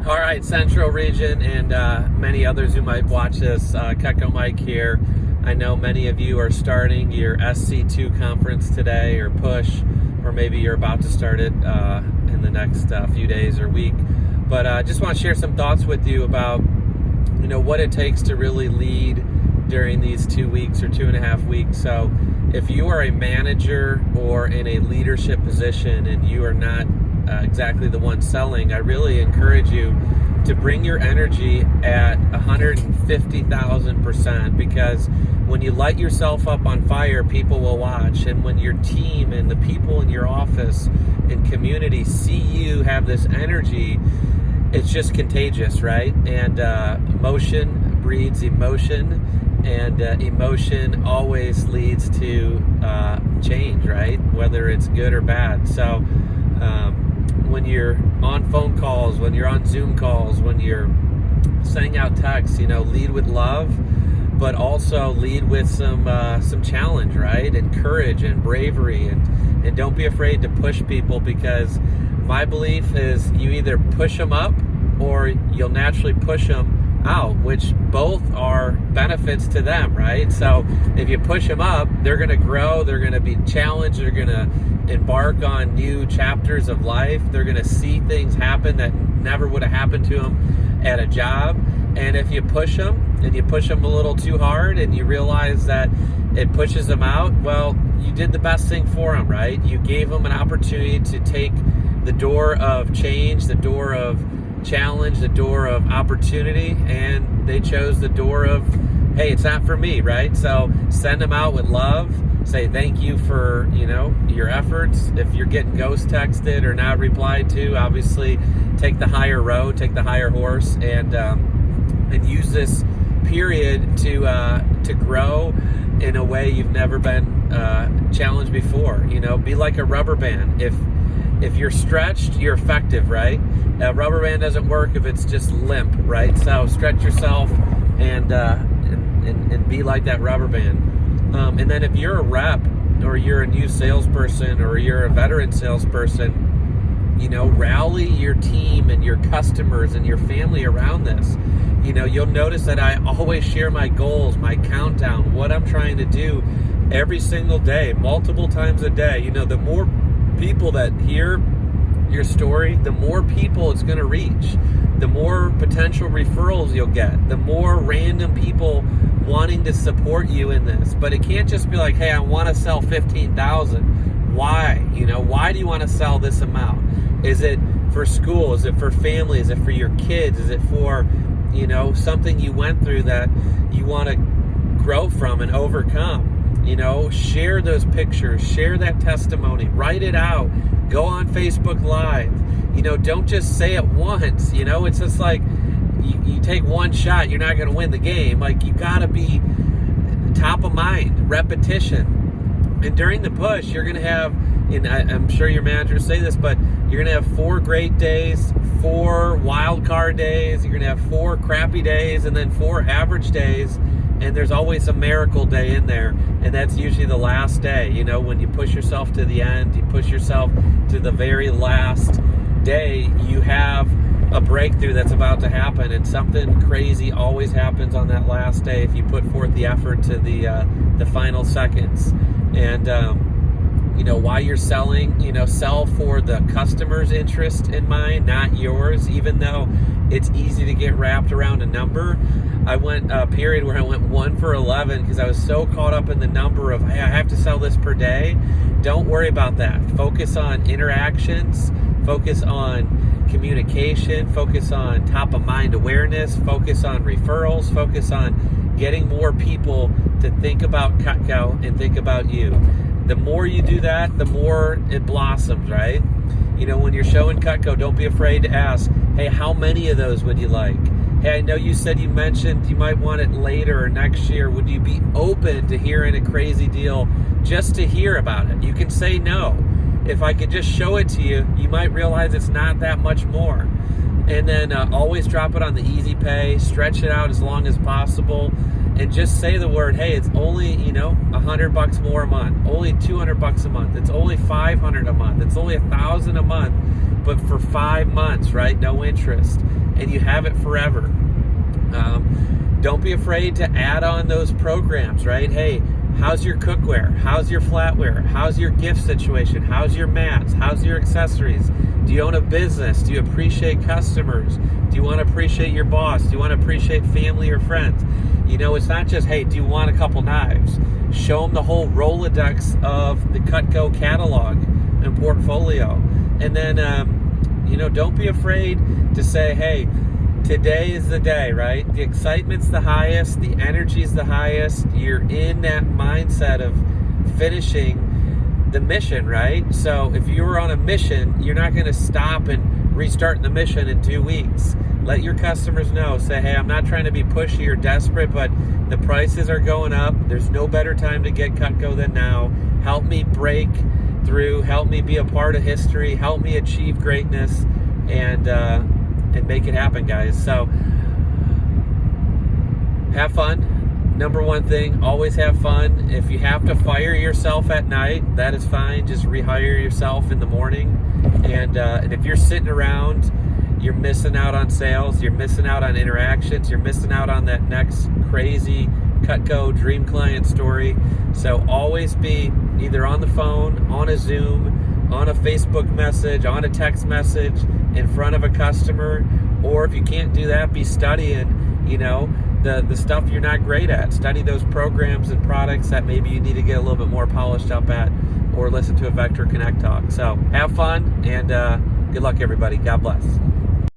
All right, Central Region and many others who might watch this, Cutco Mike here. I know many of you are starting your SC2 conference today or push, or maybe you're about to start it in the next few days or week. But I just want to share some thoughts with you about what it takes to really lead during these 2 weeks or 2.5 weeks. So if you are a manager or in a leadership position and you are not exactly the one selling, I really encourage you to bring your energy at 150,000%, because when you light yourself up on fire, people will watch. And when your team and the people in your office and community see you have this energy, it's just contagious, right? And motion breeds emotion, and emotion always leads to change, right? Whether it's good or bad. So when you're on phone calls, when you're on Zoom calls, when you're sending out texts, lead with love, but also lead with some challenge, right? And courage and bravery, and don't be afraid to push people, because my belief is you either push them up or you'll naturally push them out, which both are benefits to them, right? So if you push them up, they're going to grow, they're going to be challenged, they're going to embark on new chapters of life, they're going to see things happen that never would have happened to them at a job. And if you push them, and you push them a little too hard, and you realize that it pushes them out, well, you did the best thing for them, right? You gave them an opportunity to take the door of change, the door of challenge, the door of opportunity, and they chose the door of, hey, it's not for me, right? So send them out with love. Say thank you for your efforts. If you're getting ghost texted or not replied to, obviously take the higher road, take the higher horse, and use this period to grow in a way you've never been challenged before. Be like a rubber band. If you're stretched, you're effective, right? A rubber band doesn't work if it's just limp, right? So stretch yourself and be like that rubber band. And then if you're a rep, or you're a new salesperson, or you're a veteran salesperson, rally your team and your customers and your family around this. You'll notice that I always share my goals, my countdown, what I'm trying to do every single day, multiple times a day. The more people that hear your story, the more people it's going to reach, the more potential referrals you'll get, the more random people wanting to support you in this. But it can't just be like, hey, I want to sell 15,000. Why? Why do you want to sell this amount? Is it for school? Is it for family? Is it for your kids? Is it for, something you went through that you want to grow from and overcome? Share those pictures, share that testimony, write it out, go on Facebook Live. Don't just say it once. It's just like you take one shot, you're not going to win the game. Like, you got to be top of mind, repetition. And during the push, you're going to have, and I'm sure your managers say this, but you're going to have 4 great days, 4 wild card days, you're going to have 4 crappy days, and then 4 average days. And there's always a miracle day in there, and that's usually the last day. When you push yourself to the end, you push yourself to the very last day, you have a breakthrough that's about to happen, and something crazy always happens on that last day if you put forth the effort to the final seconds. And while you're selling, sell for the customer's interest in mind, not yours. Even though it's easy to get wrapped around a number, I went a period where I went 1 for 11 because I was so caught up in the number of, hey, I have to sell this per day. Don't worry about that. Focus on interactions, focus on communication, focus on top of mind awareness, focus on referrals, focus on getting more people to think about Cutco and think about you. The more you do that, the more it blossoms, right? When you're showing Cutco, don't be afraid to ask, hey, how many of those would you like? Hey, I know you said you mentioned you might want it later or next year. Would you be open to hearing a crazy deal just to hear about it? You can say no. If I could just show it to you, you might realize it's not that much more. And then always drop it on the easy pay, stretch it out as long as possible, and just say the word, hey, it's only, $100 more a month, only $200 a month, it's only $500 a month, it's only $1,000 a month, but for 5 months, right? No interest. and you have it forever. Don't be afraid to add on those programs, right? Hey, how's your cookware? How's your flatware? How's your gift situation? How's your mats? How's your accessories? Do you own a business? Do you appreciate customers? Do you want to appreciate your boss? Do you want to appreciate family or friends? You know, it's not just, hey, do you want a couple knives? Show them the whole Rolodex of the Cutco catalog and portfolio. And then, you know, don't be afraid to say, hey, today is the day, right? The excitement's the highest, the energy's the highest. You're in that mindset of finishing the mission, right? So if you're on a mission, you're not going to stop and restart the mission in 2 weeks. Let your customers know. Say, hey, I'm not trying to be pushy or desperate, but the prices are going up. There's no better time to get Cutco than now. Help me break through. Help me be a part of history. Help me achieve greatness, and make it happen, guys. So have fun. Number one thing, always have fun. If you have to fire yourself at night, that is fine. Just rehire yourself in the morning. And if you're sitting around, you're missing out on sales, you're missing out on interactions, you're missing out on that next crazy Cutco dream client story. So always be either on the phone, on a Zoom, on a Facebook message, on a text message, in front of a customer, or if you can't do that, be studying, you know, the stuff you're not great at. Study those programs and products that maybe you need to get a little bit more polished up at, or listen to a Vector Connect talk. So have fun, and good luck, everybody. God bless.